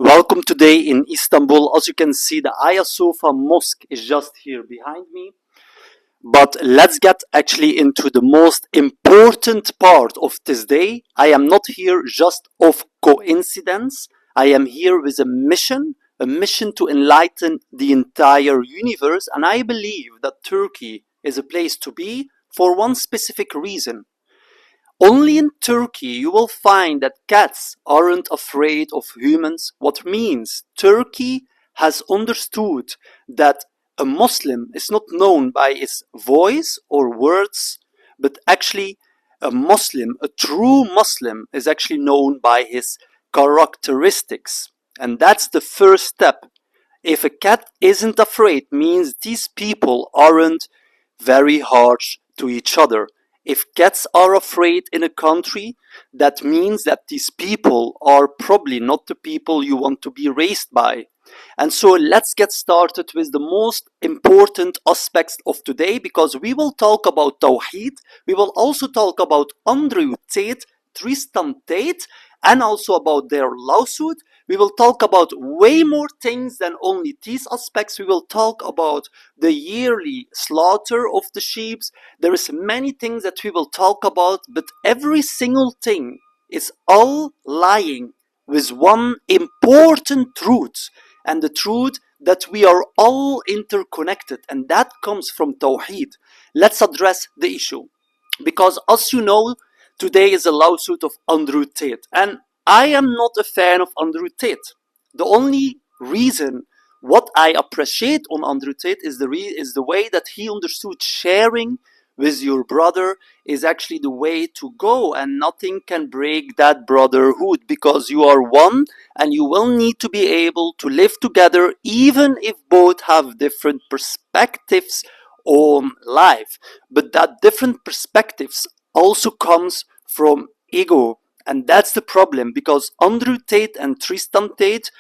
Welcome today in Istanbul. As you can see, the Aya Sofa Mosque is just here behind me. But let's get actually into the most important part of this day. I am not here just of coincidence. I am here with a mission to enlighten the entire universe. And I believe that Turkey is a place to be for one specific reason. Only in Turkey you will find that cats aren't afraid of humans, what means Turkey has understood that a Muslim is not known by his voice or words, but actually a Muslim, a true Muslim, is actually known by his characteristics. And that's the first step. If a cat isn't afraid, means these people aren't very harsh to each other. If cats are afraid in a country, that means that these people are probably not the people you want to be raised by. And so let's get started with the most important aspects of today, because we will talk about Tawheed, we will also talk about Andrew Tate, Tristan Tate, and also about their lawsuit. We will talk about way more things than only these aspects. We will talk about the yearly slaughter of the sheep. There is many things that we will talk about, but every single thing is all lying with one important truth, and the truth that we are all interconnected, and that comes from Tawheed. Let's address the issue, because as you know, today is a lawsuit of Andrew Tate, and I am not a fan of Andrew Tate. The only reason what I appreciate on Andrew Tate is the way that he understood sharing with your brother is actually the way to go, and nothing can break that brotherhood, because you are one and you will need to be able to live together even if both have different perspectives on life. But that different perspectives also comes from ego. And that's the problem, because Andrew Tate and Tristan Tate,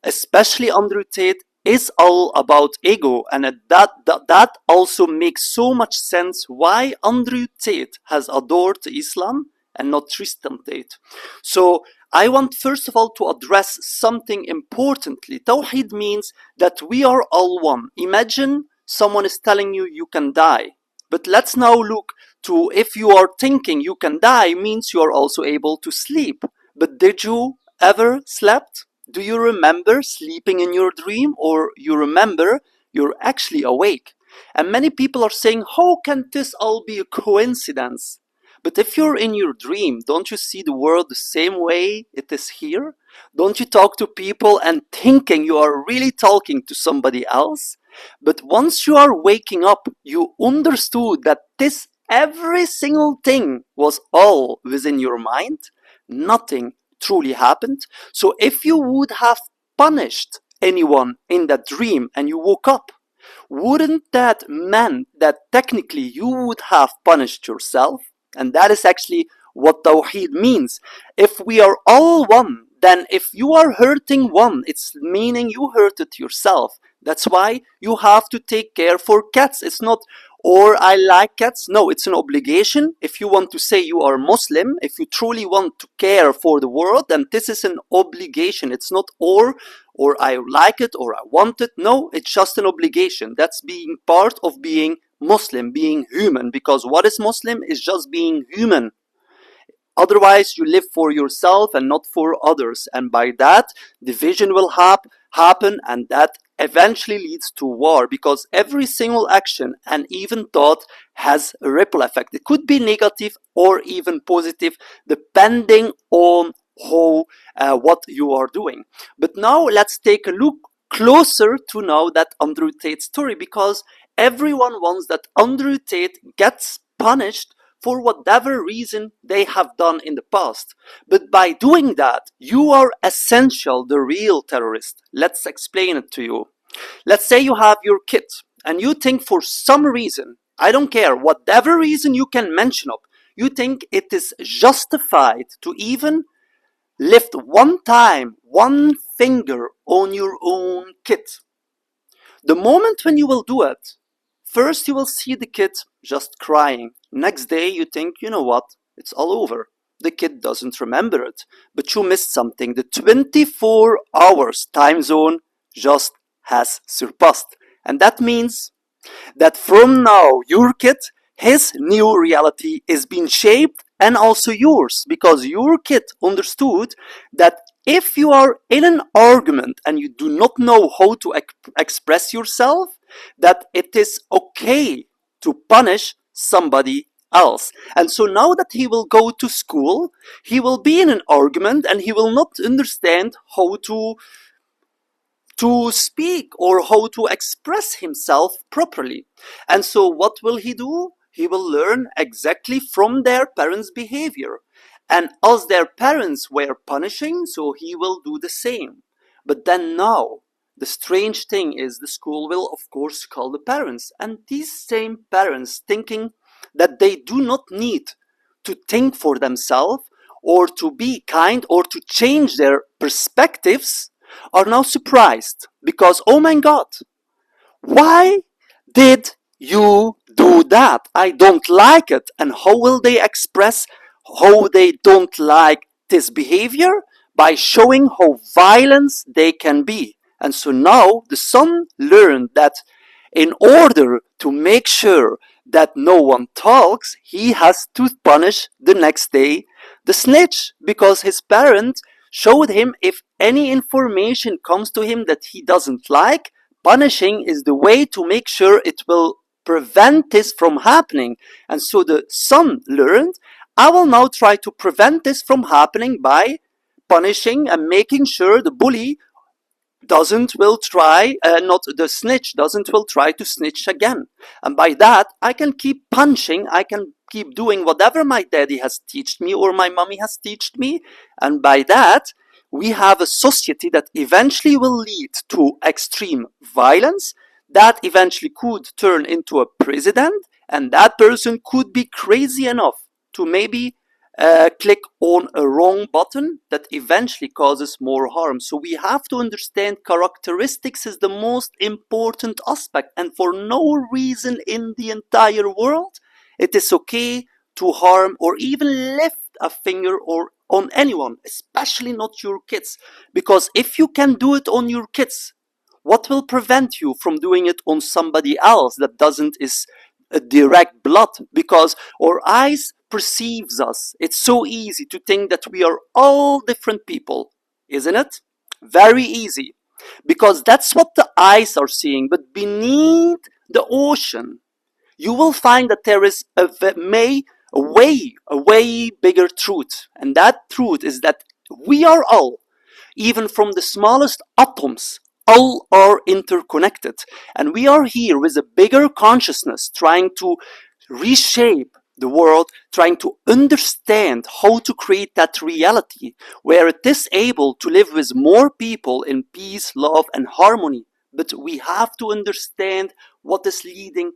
especially Andrew Tate, is all about ego. And that also makes so much sense why Andrew Tate has adored Islam and not Tristan Tate. So I want first of all to address something importantly. Tawheed means that we are all one. Imagine someone is telling you you can die. But let's now look to, if you are thinking you can die, means you are also able to sleep. But did you ever slept? Do you remember sleeping in your dream, or you remember you're actually awake? And many people are saying, how can this all be a coincidence? But if you're in your dream, don't you see the world the same way it is here? Don't you talk to people and thinking you are really talking to somebody else? But once you are waking up, you understood that this every single thing was all within your mind. Nothing truly happened. So if you would have punished anyone in that dream and you woke up, wouldn't that mean that technically you would have punished yourself? And that is actually what Tawheed means. If we are all one, then if you are hurting one, it's meaning you hurted yourself. That's why you have to take care for cats. It's not, or I like cats. No, it's an obligation. If you want to say you are Muslim, if you truly want to care for the world, then this is an obligation. It's not or I like it, or I want it. No, it's just an obligation. That's being part of being Muslim, being human. Because what is Muslim is just being human. Otherwise, you live for yourself and not for others. And by that, division will happen, and that eventually leads to war, because every single action and even thought has a ripple effect. It could be negative or even positive, depending on what you are doing. But now let's take a look closer to now that Andrew Tate story, because everyone wants that Andrew Tate gets punished for whatever reason they have done in the past. But by doing that, you are essential the real terrorist. Let's explain it to you. Let's say you have your kid, and you think for some reason, I don't care, whatever reason you can mention up, you think it is justified to even lift one time, one finger on your own kid. The moment when you will do it, first you will see the kid just crying. Next day you think, you know what, it's all over. the kid doesn't remember it. But you missed something. The 24 hours time zone just has surpassed. And that means that from now, your kid, his new reality is being shaped, and also yours, because your kid understood that if you are in an argument and you do not know how to express yourself, that it is okay to punish somebody else. And so now that he will go to school, he will be in an argument and he will not understand how to speak or how to express himself properly. And so what will he do? He will learn exactly from their parents' behavior. And as their parents were punishing, so he will do the same. But then now, the strange thing is the school will of course call the parents. And these same parents, thinking that they do not need to think for themselves or to be kind or to change their perspectives, are now surprised because, oh my God, why did you do that? I don't like it. And how will they express how they don't like this behavior? By showing how violent they can be. And so now the son learned that in order to make sure that no one talks, he has to punish the next day the snitch, because his parent showed him if any information comes to him that he doesn't like, punishing is the way to make sure it will prevent this from happening. And so the son learned, I will now try to prevent this from happening by punishing and making sure the bully doesn't will try not the snitch doesn't will try to snitch again. And by that I can keep punching, I can keep doing whatever my daddy has taught me or my mommy has taught me. And by that we have a society that eventually will lead to extreme violence, that eventually could turn into a president, and that person could be crazy enough to maybe click on a wrong button that eventually causes more harm. So we have to understand characteristics is the most important aspect, and for no reason in the entire world it is okay to harm or even lift a finger or on anyone, especially not your kids. Because if you can do it on your kids, what will prevent you from doing it on somebody else that doesn't is a direct blood? Because our eyes perceives us. It's so easy to think that we are all different people, isn't it? Very easy, because that's what the eyes are seeing. But beneath the ocean, you will find that there is a way bigger truth. And that truth is that we are all, even from the smallest atoms, all are interconnected. And we are here with a bigger consciousness trying to reshape the world, trying to understand how to create that reality where it is able to live with more people in peace, love, and harmony. But we have to understand what is leading